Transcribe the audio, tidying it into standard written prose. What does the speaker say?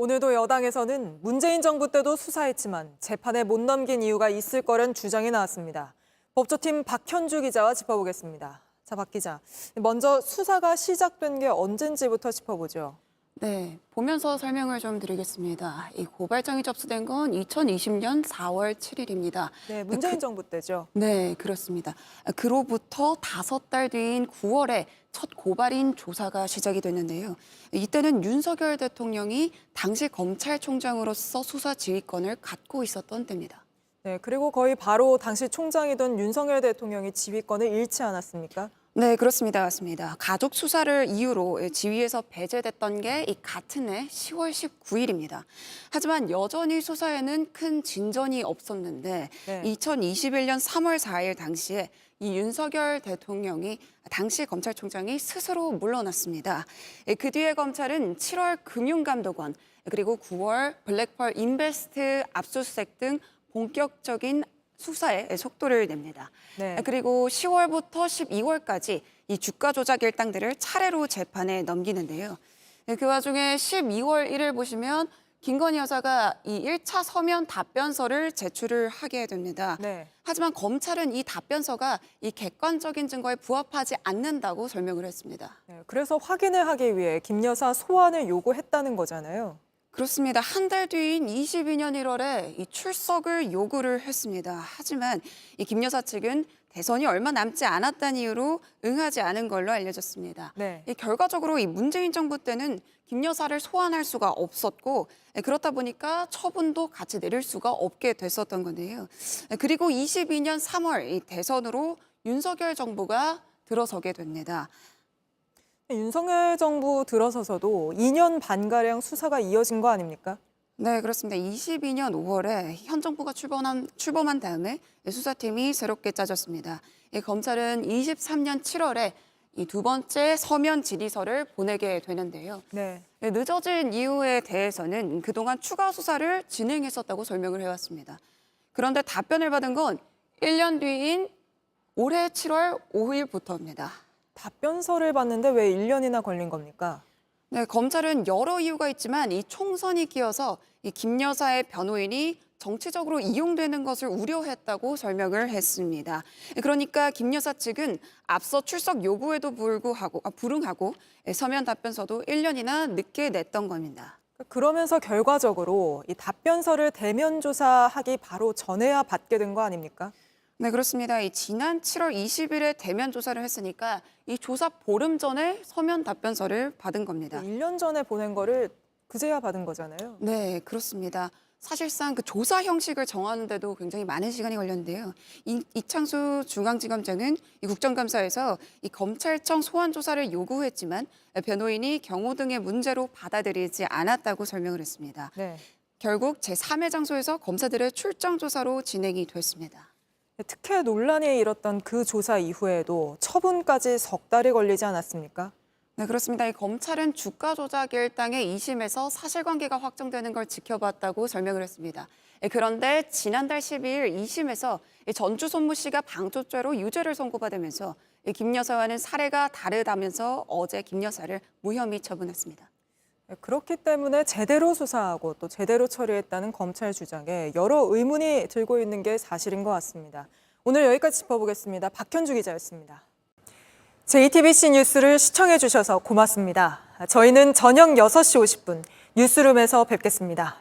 오늘도 여당에서는 문재인 정부 때도 수사했지만 재판에 못 넘긴 이유가 있을 거란 주장이 나왔습니다. 법조팀 박현주 기자와 짚어보겠습니다. 자, 박 기자. 먼저 수사가 시작된 게 언젠지부터 짚어보죠. 네, 보면서 설명을 좀 드리겠습니다. 이 고발장이 접수된 건 2020년 4월 7일입니다. 네, 문재인 정부 때죠. 네, 그렇습니다. 그로부터 5달 뒤인 9월에 첫 고발인 조사가 시작이 됐는데요. 이때는 윤석열 대통령이 당시 검찰총장으로서 수사 지휘권을 갖고 있었던 때입니다. 네, 그리고 거의 바로 당시 총장이던 윤석열 대통령이 지휘권을 잃지 않았습니까? 네, 그렇습니다. 맞습니다. 가족 수사를 이유로 지휘에서 배제됐던 게 이 같은 해 10월 19일입니다. 하지만 여전히 수사에는 큰 진전이 없었는데 네. 2021년 3월 4일 당시에 이 윤석열 대통령이 당시 검찰총장이 스스로 물러났습니다. 그 뒤에 검찰은 7월 금융감독원 그리고 9월 블랙펄 인베스트 압수수색 등 본격적인 수사에 속도를 냅니다. 네. 그리고 10월부터 12월까지 이 주가 조작 일당들을 차례로 재판에 넘기는데요. 그 와중에 12월 1일 보시면 김건희 여사가 이 1차 서면 답변서를 제출을 하게 됩니다. 네. 하지만 검찰은 이 답변서가 이 객관적인 증거에 부합하지 않는다고 설명을 했습니다. 네, 그래서 확인을 하기 위해 김 여사 소환을 요구했다는 거잖아요. 그렇습니다. 한 달 뒤인 22년 1월에 이 출석을 요구를 했습니다. 하지만 이 김 여사 측은 대선이 얼마 남지 않았다는 이유로 응하지 않은 걸로 알려졌습니다. 네. 결과적으로 이 문재인 정부 때는 김 여사를 소환할 수가 없었고 그렇다 보니까 처분도 같이 내릴 수가 없게 됐었던 건데요. 그리고 22년 3월 이 대선으로 윤석열 정부가 들어서게 됩니다. 윤석열 정부 들어서서도 2년 반가량 수사가 이어진 거 아닙니까? 네, 그렇습니다. 22년 5월에 현 정부가 출범한 다음에 수사팀이 새롭게 짜졌습니다. 검찰은 23년 7월에 이 두 번째 서면 질의서를 보내게 되는데요. 네. 늦어진 이유에 대해서는 그동안 추가 수사를 진행했었다고 설명을 해왔습니다. 그런데 답변을 받은 건 1년 뒤인 올해 7월 5일부터입니다. 답변서를 봤는데 왜 1년이나 걸린 겁니까? 네, 검찰은 여러 이유가 있지만 이 총선이 끼어서 이 김 여사의 변호인이 정치적으로 이용되는 것을 우려했다고 설명을 했습니다. 그러니까 김 여사 측은 앞서 출석 요구에도 불응하고 서면 답변서도 1년이나 늦게 냈던 겁니다. 그러면서 결과적으로 이 답변서를 대면 조사하기 바로 전에야 받게 된 거 아닙니까? 네, 그렇습니다. 지난 7월 20일에 대면 조사를 했으니까 이 조사 보름 전에 서면 답변서를 받은 겁니다. 1년 전에 보낸 거를 그제야 받은 거잖아요. 네, 그렇습니다. 사실상 그 조사 형식을 정하는데도 굉장히 많은 시간이 걸렸는데요. 이창수 중앙지검장은 이 국정감사에서 이 검찰청 소환 조사를 요구했지만 변호인이 경호 등의 문제로 받아들이지 않았다고 설명을 했습니다. 네. 결국 제3의 장소에서 검사들의 출정 조사로 진행이 됐습니다. 특혜 논란이 일었던 그 조사 이후에도 처분까지 석 달이 걸리지 않았습니까? 네, 그렇습니다. 이 검찰은 주가 조작 일당의 2심에서 사실관계가 확정되는 걸 지켜봤다고 설명을 했습니다. 그런데 지난달 12일 2심에서 전주 손무 씨가 방조죄로 유죄를 선고받으면서 김 여사와는 사례가 다르다면서 어제 김 여사를 무혐의 처분했습니다. 그렇기 때문에 제대로 수사하고 또 제대로 처리했다는 검찰 주장에 여러 의문이 들고 있는 게 사실인 것 같습니다. 오늘 여기까지 짚어보겠습니다. 박현주 기자였습니다. JTBC 뉴스를 시청해 주셔서 고맙습니다. 저희는 저녁 6시 50분 뉴스룸에서 뵙겠습니다.